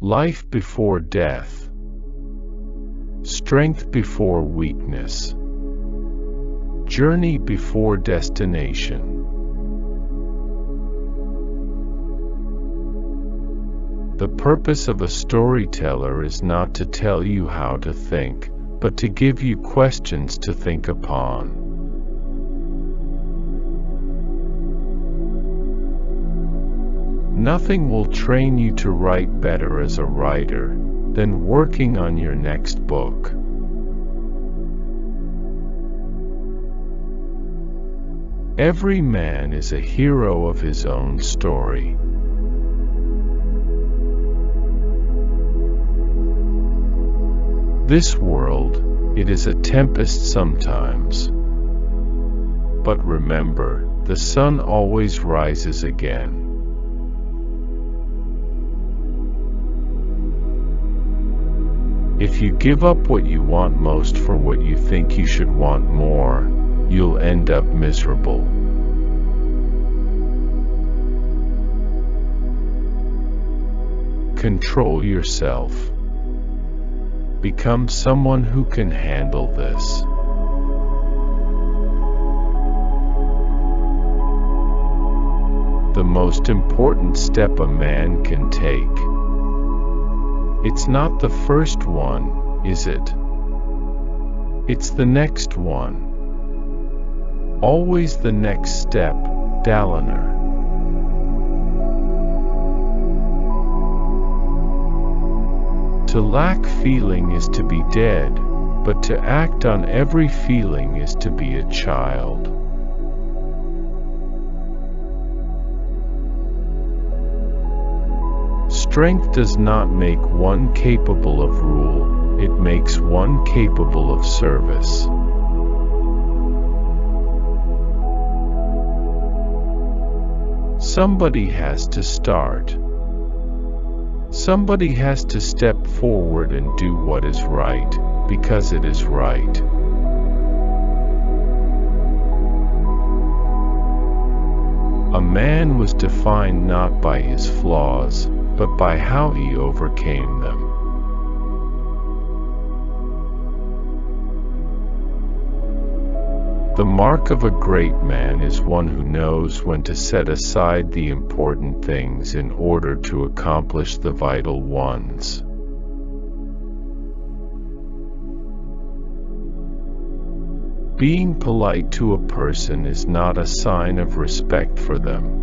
Life before death. Strength before weakness. Journey before destination. The purpose of a storyteller is not to tell you how to think, but to give you questions to think upon. Nothing will train you to write better as a writer than working on your next book. Every man is a hero of his own story. This world, it is a tempest sometimes. But remember, the sun always rises again. If you give up what you want most for what you think you should want more, you'll end up miserable. Control yourself. Become someone who can handle this. The most important step a man can take. It's not the first one, is it? It's the next one. Always the next step, Dalinar. To lack feeling is to be dead, but to act on every feeling is to be a child. Strength does not make one capable of rule, it makes one capable of service. Somebody has to start. Somebody has to step forward and do what is right, because it is right. A man was defined not by his flaws, but by how he overcame them. The mark of a great man is one who knows when to set aside the important things in order to accomplish the vital ones. Being polite to a person is not a sign of respect for them.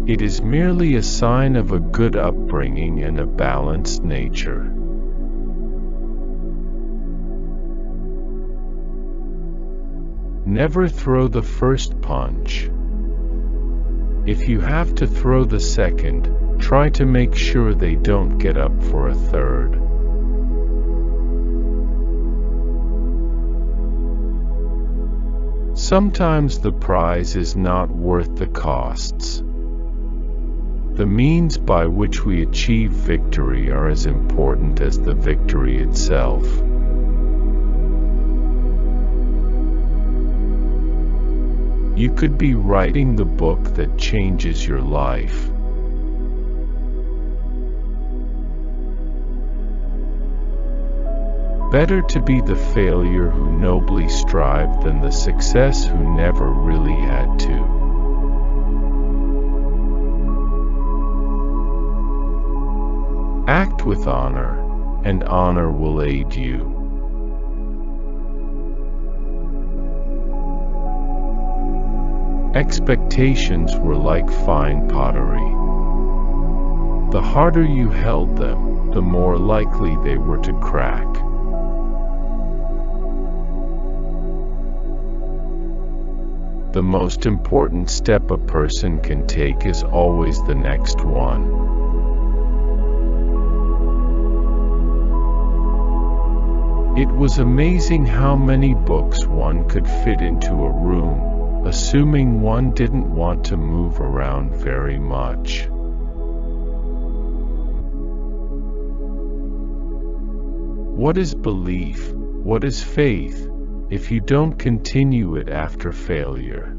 It is merely a sign of a good upbringing and a balanced nature. Never throw the first punch. If you have to throw the second, try to make sure they don't get up for a third. Sometimes the prize is not worth the costs. The means by which we achieve victory are as important as the victory itself. You could be writing the book that changes your life. Better to be the failure who nobly strived than the success who never really had to. Act with honor, and honor will aid you. Expectations were like fine pottery. The harder you held them, the more likely they were to crack. The most important step a person can take is always the next one. It was amazing how many books one could fit into a room, assuming one didn't want to move around very much. What is belief? What is faith, if you don't continue it after failure?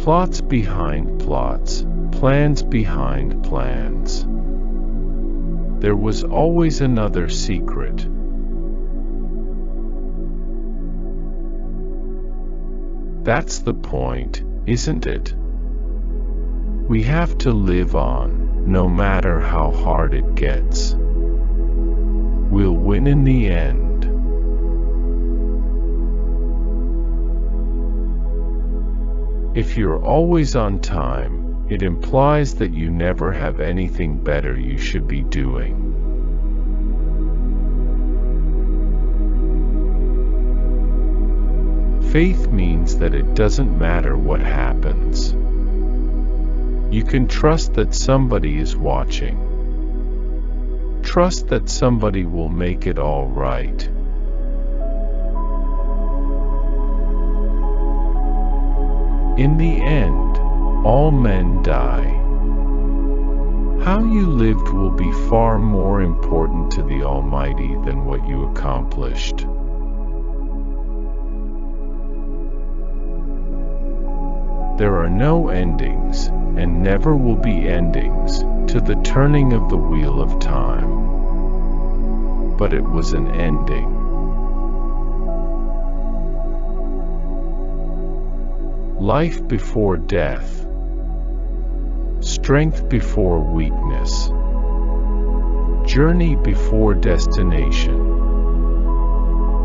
Plots behind plots, plans behind plans. There was always another secret. That's the point, isn't it? We have to live on, no matter how hard it gets. We'll win in the end. If you're always on time, it implies that you never have anything better you should be doing. Faith means that it doesn't matter what happens. You can trust that somebody is watching. Trust that somebody will make it all right. In the end, all men die. How you lived will be far more important to the Almighty than what you accomplished. There are no endings, and never will be endings, to the turning of the wheel of time. But it was an ending. Life before death. Strength before weakness. Journey before destination.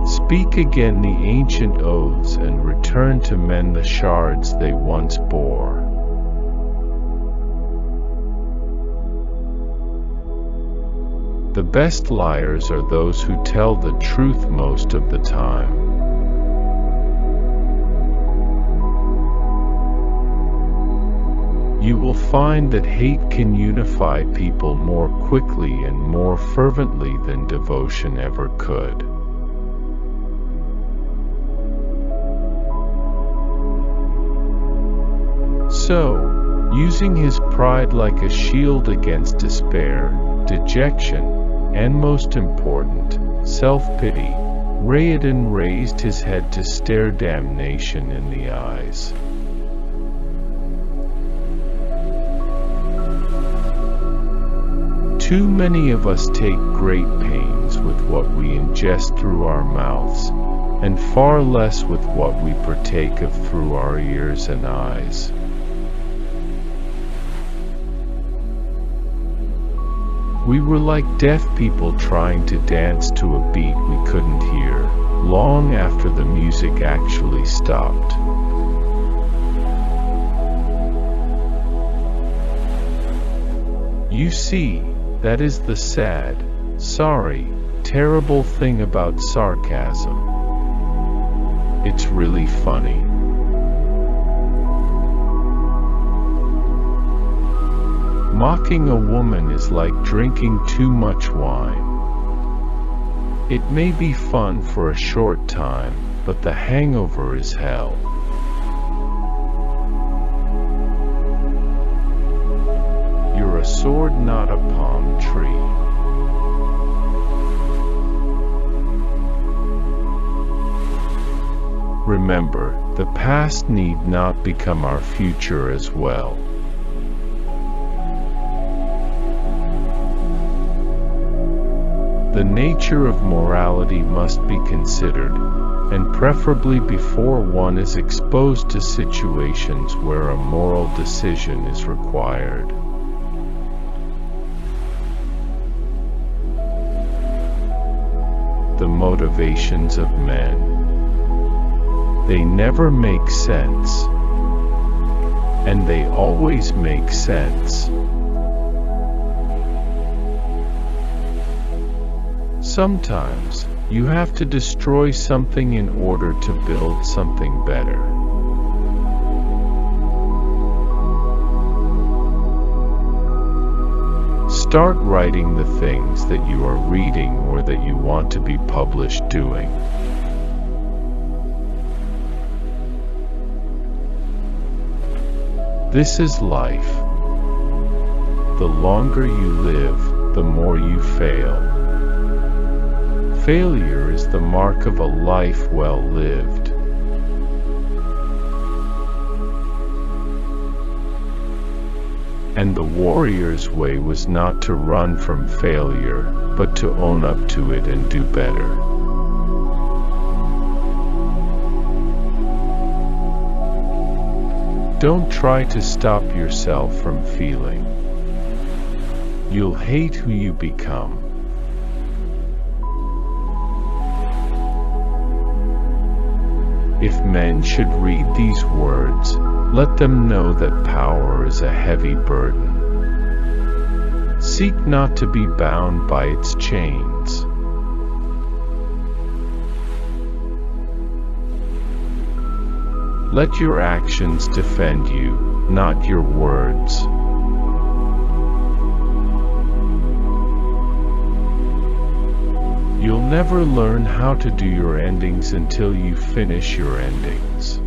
Speak again the ancient oaths and return to men the shards they once bore. The best liars are those who tell the truth most of the time. You will find that hate can unify people more quickly and more fervently than devotion ever could. So, using his pride like a shield against despair, dejection, and most important, self-pity, Raoden raised his head to stare damnation in the eyes. Too many of us take great pains with what we ingest through our mouths, and far less with what we partake of through our ears and eyes. We were like deaf people trying to dance to a beat we couldn't hear, long after the music actually stopped. You see, that is the sad, sorry, terrible thing about sarcasm. It's really funny. Mocking a woman is like drinking too much wine. It may be fun for a short time, but the hangover is hell. You're a sword, not a palm tree. Remember, the past need not become our future as well. The nature of morality must be considered, and preferably before one is exposed to situations where a moral decision is required. The motivations of men. They never make sense. And they always make sense. Sometimes, you have to destroy something in order to build something better. Start writing the things that you are reading or that you want to be published doing. This is life. The longer you live, the more you fail. Failure is the mark of a life well lived. And the warrior's way was not to run from failure, but to own up to it and do better. Don't try to stop yourself from feeling. You'll hate who you become. If men should read these words, let them know that power is a heavy burden. Seek not to be bound by its chains. Let your actions defend you, not your words. You'll never learn how to do your endings until you finish your endings.